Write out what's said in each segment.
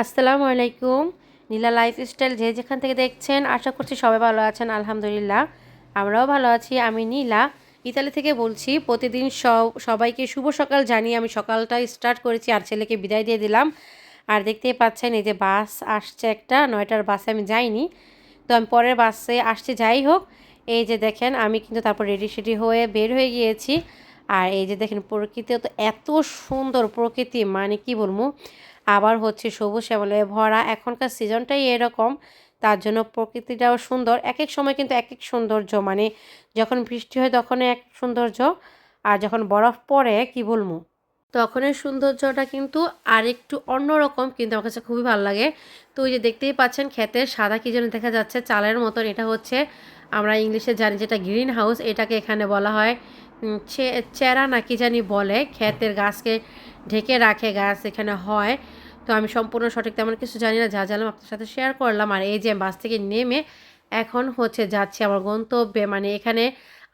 আসসালামু আলাইকুম। নীলা লাইফস্টাইল যে যেখান থেকে দেখছেন আশা করছি সবাই ভালো আছেন। আলহামদুলিল্লাহ আমরাও ভালো আছি। আমি নীলা ইতালি থেকে বলছি। প্রতিদিন সবাইকে শুভ সকাল জানিয়ে আমি সকালটা স্টার্ট করেছি আর ছেলেকে বিদায় দিয়ে দিলাম। আর দেখতেই পাচ্ছেন এই যে বাস আসছে, একটা 9টার বাসে আমি যাইনি, তো আমি পরের বাসে আসছি। যাই হোক, এই যে দেখেন আমি কিন্তু তারপর রেডি সেডি হয়ে বের হয়ে গিয়েছি। আর এই যে দেখেন প্রকৃতিও তো এত সুন্দর, প্রকৃতি মানে কি বলবো, আবার হচ্ছে সবুজ শ্যামলে ভরা। এখনকার সিজনটাই এরকম, তার জন্য প্রকৃতিটাও সুন্দর। এক এক সময় কিন্তু এক এক সৌন্দর্য, মানে যখন বৃষ্টি হয় তখন এক সৌন্দর্য, আর যখন বরফ পড়ে কি বলবো তখনের সৌন্দর্যটা কিন্তু আরেকটু অন্যরকম, কিন্তু আমার কাছে খুবই ভালো লাগে। তো ওই যে দেখতেই পাচ্ছেন ক্ষেতের সাদা কি যেন দেখা যাচ্ছে, চালের মতন। এটা হচ্ছে আমরা ইংলিশে জানি যেটা গ্রিন হাউস, এটাকে এখানে বলা হয় চেরা না কি জানি বলে। ক্ষেতের গাছকে ঢেকে রাখে, গাছ এখানে হয়। তো আমি সম্পূর্ণ সঠিক তেমন কিছু জানি না, যা জানলাম আপনার সাথে শেয়ার করলাম। আর এই যে বাস থেকে নেমে এখন হচ্ছে যাচ্ছি আমার গন্তব্যে। মানে এখানে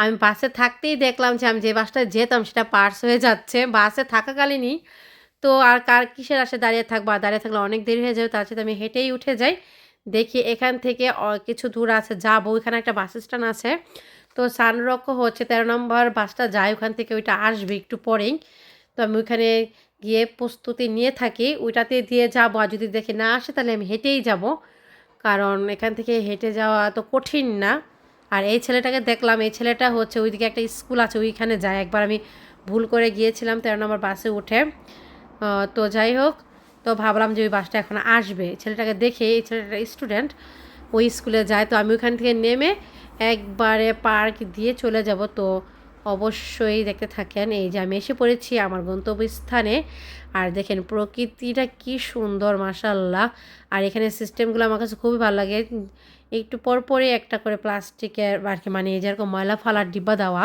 আমি বাসে থাকতেই দেখলাম যে আমি যে বাসটায় যেতাম সেটা পার্স হয়ে যাচ্ছে বাসে থাকাকালীনই। তো আর কার কিসের আসে দাঁড়িয়ে থাকবো, আর দাঁড়িয়ে থাকলে অনেক দেরি হয়ে যাবে, তার সাথে আমি হেঁটেই উঠে যাই। দেখি এখান থেকে কিছু দূর আছে যাবো, ওইখানে একটা বাস স্ট্যান্ড আছে। তো সানরক হচ্ছে 13 নম্বর বাসটা যায় ওখান থেকে, ওইটা আসবে একটু পরেই। তো আমি ওইখানে গিয়ে প্রস্তুতি নিয়ে থাকি, ওইটাতে দিয়ে যাবো। আর যদি দেখি না আসে তাহলে আমি হেঁটেই যাব, কারণ এখান থেকে হেঁটে যাওয়া তো কঠিন না। আর এই ছেলেটাকে দেখলাম, এই ছেলেটা হচ্ছে ওইদিকে একটা স্কুল আছে ওইখানে যায়। একবার আমি ভুল করে গিয়েছিলাম 13 নম্বর বাসে উঠে। তো যাই হোক, তো ভাবলাম যে ওই বাসটা এখন আসবে। ছেলেটাকে দেখে, এই ছেলেটা স্টুডেন্ট, ওই স্কুলে যায়। তো আমি ওইখান থেকে নেমে একবারে পার্ক দিয়ে চলে যাব। তো অবশ্যই দেখতে থাকেন। এই যে আমি এসে পড়েছি আমার গন্তব্যস্থানে। আর দেখেন প্রকৃতিটা কি সুন্দর, মাশাআল্লাহ। আর এখানে সিস্টেমগুলো আমার কাছে খুবই ভালো লাগে। একটু পরপরই একটা করে প্লাস্টিকের আর কি, মানে যেরকম ময়লা ফালার ডিব্বা দেওয়া।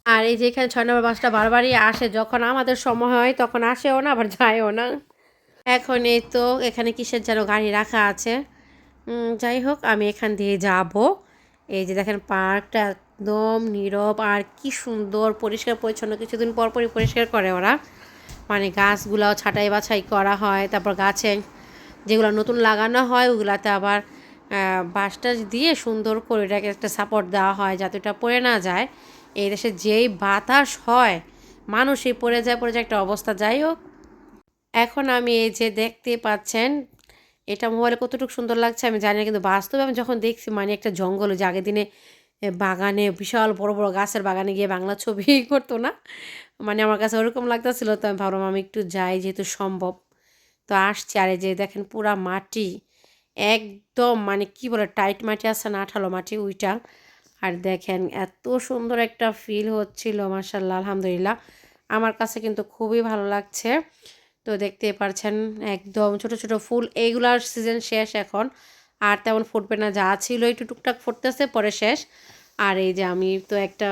আর এই যে এখানে 6 নম্বর বাসটা বারবারই আসে, যখন আমাদের সময় হয় তখন আসেও না, আবার যায়ও না। এখন এই তো এখানে কিসের যেন গাড়ি রাখা আছে। যাই হোক, আমি এখান দিয়ে যাব। এই যে দেখেন পার্কটা একদম নীরব আর কি সুন্দর, পরিষ্কার পরিচ্ছন্ন। কিছুদিন পরপরই পরিষ্কার করে ওরা, মানে গাছগুলাও ছাঁটাই বাছাই করা হয়। তারপর গাছে যেগুলো নতুন লাগানো হয় ওগুলাতে আবার বাঁশটা দিয়ে সুন্দর করে এটাকে একটা সাপোর্ট দেওয়া হয় যাতে এটা পড়ে না যায়। এই দেশে যেই বাতাস হয় মানুষই পড়ে যায় একটা অবস্থা। যাই হোক, এখন আমি এই যে দেখতে পাচ্ছেন, এটা মোবাইলে কতটুকু সুন্দর লাগছে আমি জানি না, কিন্তু বাস্তবে আমি যখন দেখছি মানে একটা জঙ্গল, যে আগের দিনে বাগানে বিশাল বড় বড় গাছের বাগানে গিয়ে বাংলা ছবি করতো না, মানে আমার কাছে ওরকম লাগতেছিল। তো আমি ভাবলাম আমি একটু যাই যেহেতু সম্ভব। তো আসছি। আর এই যে দেখেন পুরা মাটি একদম, মানে কি বলে টাইট মাটি আছে না, আঠালো মাটি ওইটা। আর দেখেন এত সুন্দর একটা ফিল হচ্ছিল, মাশাআল্লাহ আলহামদুলিল্লাহ। আমার কাছে কিন্তু খুবই ভালো লাগছে। তো দেখতে পারছেন একদম ছোট ছোট ফুল, এইগুলার সিজন শেষ এখন, আর তেমন ফুটবে না, যা ছিল একটু টুকটাক ফুটতেছে পরে শেষ। আর এই যে আমি তো একটা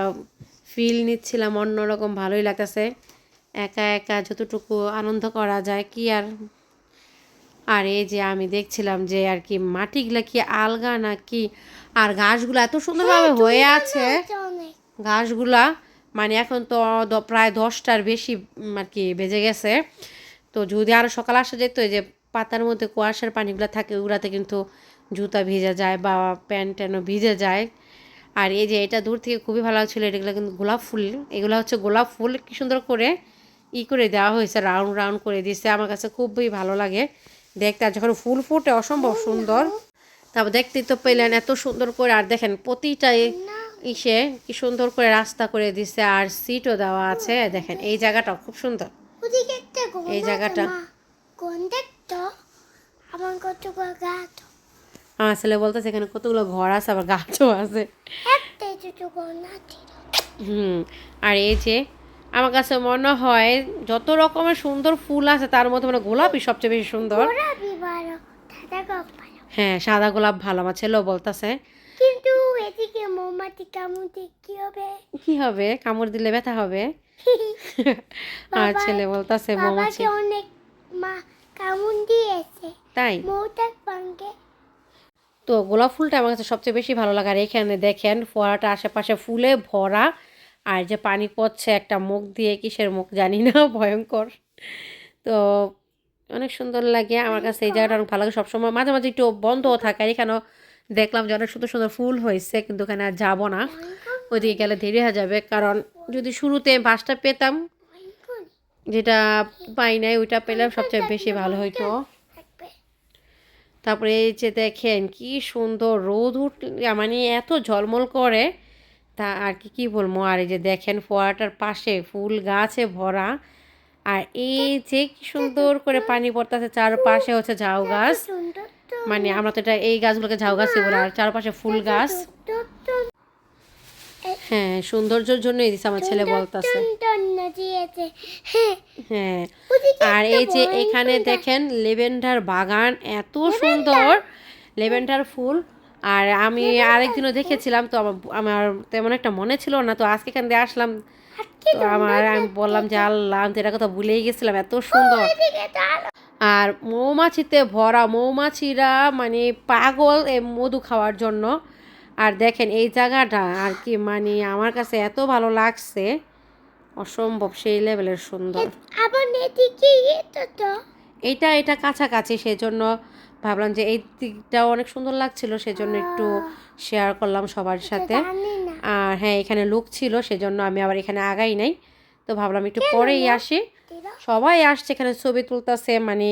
ফিল নিচ্ছিলাম অন্যরকম, ভালোই লাগতেছে। একা একা যতটুকু আনন্দ করা যায় কি আর। আর এই যে আমি দেখছিলাম যে আর কি মাটিগুলা কি আলগা নাকি, আর ঘাসগুলো এত সুন্দরভাবে হয়ে আছে ঘাসগুলা। মানে এখন তো প্রায় 10টার বেশি আর কি বেজে গেছে। তো যদি আরও সকাল আসা যেত, এই যে পাতার মধ্যে কুয়াশার পানিগুলো থাকে ওগুলাতে কিন্তু জুতা ভিজে যায় বা প্যান্ট ট্যানও ভিজে যায়। আর এই যে এটা দূর থেকে খুবই ভালো ছিল, এগুলো কিন্তু গোলাপ ফুল, এগুলো হচ্ছে গোলাপ ফুল, কি সুন্দর করে করে দেওয়া হয়েছে, রাউন্ড রাউন্ড করে দিচ্ছে। আমার কাছে খুবই ভালো লাগে দেখতে। আর যখন ফুল ফুটে অসম্ভব সুন্দর। তারপর দেখতেই তো পেলেন এত সুন্দর করে। আর দেখেন প্রতিটাই ইসে কি সুন্দর করে রাস্তা করে দিছে, আর সিটও দেওয়া আছে। দেখেন এই জায়গাটাও খুব সুন্দর, এই জায়গাটা। আমার ছেলে বলতেছে এখানে কতগুলো ঘর আছে, আবার গাছও আছে। আর এই যে আমার কাছে মনে হয় যত রকমের সুন্দর ফুল আছে তার মধ্যে মানে গোলাপই সবচেয়ে বেশি সুন্দর। হ্যাঁ, সাদা গোলাপ ভালো, আমার ছেলেও বলতেছে। কিন্তু এদিকে মোমবাতি কামড় দিয়ে কি হবে? কি হবে? কামড় দিলে ব্যথা হবে। আর ছেলে বলতেছে মৌমাছি অনেক মা কামড় দিয়েছে, তাই। মৌটাক পাঙ্কে। তো গোলাপ ফুলটা আমার কাছে সবচেয়ে বেশি ভালো লাগে। আর এখানে দেখেন ফোয়ারাটা আশেপাশে ফুলে ভরা, আর যে পানি পড়ছে একটা মুখ দিয়ে, কিসের মুখ জানি না, ভয়ঙ্কর। তো অনেক সুন্দর লাগে আমার কাছে। এই জায়গাটা অনেক ভালো লাগে, সবসময় মাঝে মাঝে একটু বন্ধও থাকে। আর এখানেও দেখলাম যে অনেক সুন্দর সুন্দর ফুল হয়েছে, কিন্তু ওখানে আর যাবো না, ওইদিকে গেলে দেরি হয়ে যাবে। কারণ যদি শুরুতে বাসটা পেতাম, যেটা পাই নাই, ওইটা পেলে সবচেয়ে বেশি ভালো হইতো। তারপরে এই যে দেখেন কি সুন্দর রোদ উঠলে মানে এত ঝলমল করে, তা আর কি বলবো। আর এই যে দেখেন ফোয়ারাটার পাশে ফুল গাছে ভরা, আর এই যে কি সুন্দর করে পানি পড়তেছে, চারপাশে হচ্ছে ঝাউ গাছ। সুন্দর তো মানে আমরা তো এটা এই গাছগুলোকে ঝাউ গাছই বলে, আর চারপাশে ফুল গাছ। হ্যাঁ, সৌন্দর্যের জন্যই দিছে আমার ছেলে বলতেছে। দিয়েছে। হ্যাঁ, হ্যাঁ, ওদিকে আর একটা এই যে বড় এখানে সুন্দর। দেখেন লেভেন্ডার বাগান, এত সুন্দর লেভেন্ডার ফুল। আর আমি আরেকদিনও দেখেছিলাম, তো আমার আমার তেমন একটা মনে ছিল না, তো আজকে এখান দিয়ে আসলাম। কি তো আমি বললাম যে আল্লাহ, আমি তো এটা কথা ভুলেই গেছিলাম, এত সুন্দর। এদিকে তো আলো। আর মৌমাছিতে ভরা, মৌমাছিরা মানে পাগল এই মধু খাওয়ার জন্য। আর দেখেন এই জায়গাটা আর কি মানে আমার কাছে এত ভালো লাগছে, অসম্ভব সেই লেভেলের সুন্দর। আবার এদিকে তো এটা কাছাকাছি, সেজন্য ভাবলাম যে এই দিকটাও অনেক সুন্দর লাগছিল, সেজন্য একটু শেয়ার করলাম সবার সাথে। জানি না। আর হ্যাঁ, এখানে লোক ছিল, সেজন্য আমি আবার এখানে আগাই নাই। তো ভাবলাম একটু পরেই আসি। সবাই আসছে এখানে ছবি তুলতেছে, মানে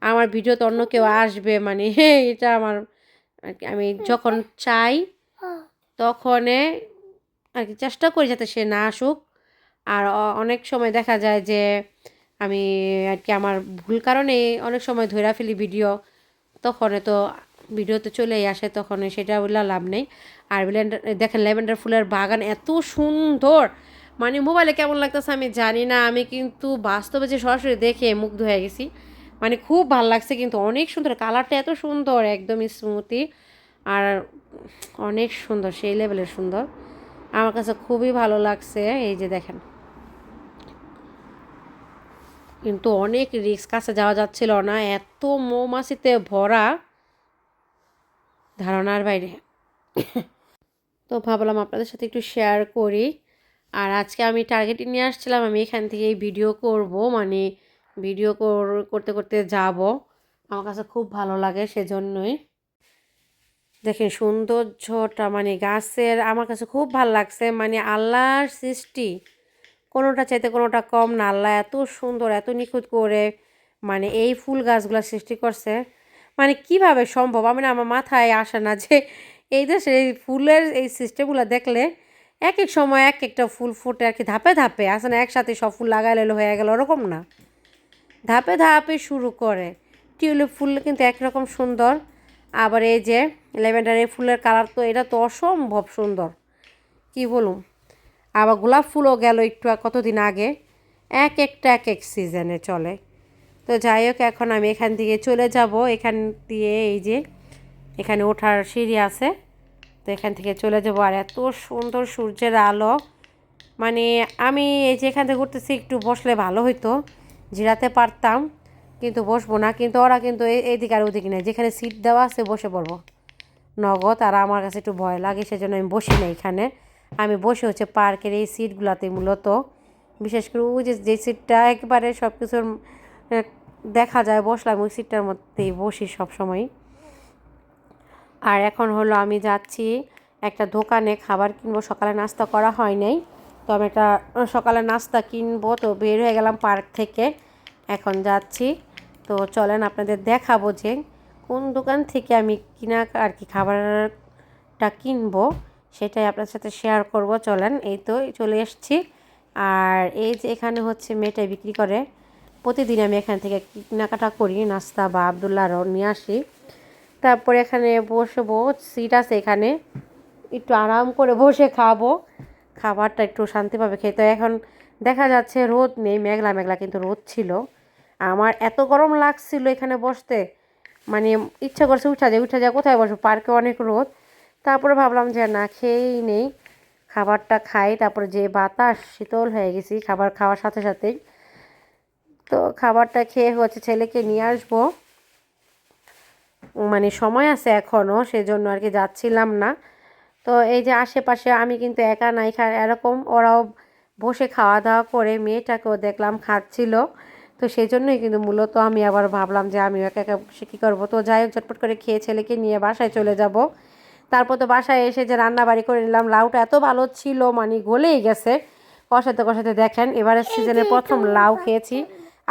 আমার ভিডিওতে অন্য কেউ আসবে মানে হ্যাঁ, এটা আমার আর কি, আমি যখন চাই তখনই আর কি চেষ্টা করি যাতে সে না আসুক। আর অনেক সময় দেখা যায় যে আমি আর কি আমার ভুল কারণে অনেক সময় ধইরা ফেলি ভিডিও, তখন তো ভিডিওতে চলেই আসে, তখন সেটা বললে লাভ নেই। আর দেখেন ল্যাভেন্ডার ফুলের বাগান এত সুন্দর, মানে মোবাইলে কেমন লাগতেছে আমি জানি না, আমি কিন্তু বাস্তবে যে সরাসরি দেখে মুগ্ধ হয়ে গেছি। মানে খুব ভালো লাগছে, কিন্তু অনেক সুন্দর, কালারটা এত সুন্দর, একদম স্মুথি। আর অনেক সুন্দর, সেই লেভেলের সুন্দর, আমার কাছে খুবই ভালো লাগছে। এই যে দেখেন, কিন্তু অনেক রিস্ক, কাছে যাওয়া যাচ্ছিল না, এত মৌমাছিতে ভরা, ধারণার বাইরে। তো ভাবলাম আপনাদের সাথে একটু শেয়ার করি। আর আজকে আমি টার্গেটে নিয়ে আসছিলাম, আমি এখান থেকেই ভিডিও করব, মানে ভিডিও করতে করতে যাব, আমার কাছে খুব ভালো লাগে সেজন্যই। দেখেন সৌন্দর্যটা, মানে গাছের আমার কাছে খুব ভালো লাগছে, মানে আল্লাহর সৃষ্টি, কোনোটা চাইতে কোনোটা কম না। আল্লাহ এত সুন্দর, এত নিখুঁত করে মানে এই ফুল গাছগুলো সৃষ্টি করছে, মানে কিভাবে সম্ভব আমি না, আমার মাথায় আসে না যে এই দেশের এই ফুলের এই সিস্টেমগুলো দেখলে এক এক সময় এক একটা ফুল ফুটে আর কি, ধাপে ধাপে আসে না, একসাথে সব ফুল লাগাইলে হয়ে গেল ওরকম না, ধাপে ধাপে শুরু করে। টিউলিপ ফুল কিন্তু একরকম সুন্দর, আবার এই যে ল্যাভেন্ডার এই ফুলের কালার তো এটা তো অসম্ভব সুন্দর, কি বলুন। আবার গোলাপ ফুলও গেল একটু কতদিন আগে, এক একটা এক এক সিজনে চলে। তো যাই হোক, এখন আমি এখান থেকে চলে যাব, এখান দিয়ে এই যে এখানে ওঠার সিঁড়ি আছে, তো এখান থেকে চলে যাব। আর এত সুন্দর সূর্যের আলো, মানে আমি এই যে এখান থেকে ঘুরতেছি, একটু বসলে ভালো হইতো, জিরাতে পারতাম, কিন্তু বসবো না। কিন্তু ওরা কিন্তু এইদিকে আর ওদিকে নেই, যেখানে সিট দেওয়া আছে বসে পড়বো নগদ। আর আমার কাছে একটু ভয় লাগে, সেজন্য আমি বসি না এখানে, আমি বসে হচ্ছে পার্কের এই সিটগুলোতে মূলত, বিশেষ করে ওই যে সিটটা একেবারে সব কিছুর দেখা যায়, বসলাম ওই সিটটার মধ্যেই বসি সবসময়। আর এখন হলো আমি যাচ্ছি একটা দোকানে খাবার কিনবো, সকালে নাস্তা করা হয় নাই, তো আমি একটা সকালে নাস্তা কিনবো, তো বের হয়ে গেলাম পার্ক থেকে, এখন যাচ্ছি। তো চলেন আপনাদের দেখাবো যে কোন দোকান থেকে আমি কিনা আর কি খাবারটা কিনবো, সেটাই আপনার সাথে শেয়ার করব। চলেন, এই তো চলে এসেছি। আর এই যে এখানে হচ্ছে মেয়েটাই বিক্রি করে, প্রতিদিন আমি এখান থেকে কেনাকাটা করি, নাস্তা বা আবদুল্লাহরও নিয়ে আসি। তারপরে এখানে বসবো, সিট আছে এখানে, একটু আরাম করে বসে খাবো, খাবারটা একটু শান্তি পাবে খেতে। এখন দেখা যাচ্ছে রোদ নেই, মেঘলা মেঘলা, কিন্তু রোদ ছিল। আমার এত গরম লাগছিল এখানে বসতে, মানে ইচ্ছা করছে উঠা যায় কোথায় বসবো, পার্কে অনেক রোদ। তারপরে ভাবলাম যে না, খেয়েই নেই, খাবারটা খাই। তারপরে যে বাতাস, শীতল হয়ে গেছি খাবার খাওয়ার সাথে সাথেই। তো খাবারটা খেয়ে হচ্ছে ছেলেকে নিয়ে আসবো, মানে সময় আছে এখনও, সেজন্য আর কি যাচ্ছিলাম না। তো এই যে আশেপাশে আমি কিন্তু একা নাই, এরকম ওরাও বসে খাওয়া দাওয়া করে, মেয়েটাকেও দেখলাম খাচ্ছিল। তো সেই জন্যই কিন্তু মূলত আমি আবার ভাবলাম যে আমিও একা একা বসে কী করবো। তো যাই হোক, ঝটপট করে খেয়ে ছেলেকে নিয়ে বাসায় চলে যাব। তারপর তো বাসায় এসে যে রান্না বাড়ি করে নিলাম, লাউটা এত ভালো ছিল, মানে গলেই গেছে কষাতে কষাতে। দেখেন এবারের সিজনের প্রথম লাউ খেয়েছি,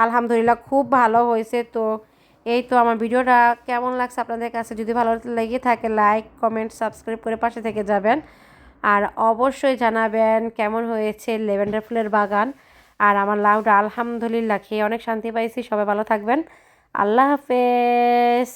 আলহামদুলিল্লাহ খুব ভালো হয়েছে। তো এই তো আমার ভিডিওটা কেমন লাগছে আপনাদের কাছে, যদি ভালো লেগে থাকে লাইক কমেন্ট সাবস্ক্রাইব করে পাশে থেকে যাবেন। আর অবশ্যই জানাবেন কেমন হয়েছে ল্যাভেন্ডার ফুলের বাগান। আর আমার লাউটা আলহামদুলিল্লাহ খেয়ে অনেক শান্তি পাইছি। সবাই ভালো থাকবেন, আল্লাহ হাফেজ।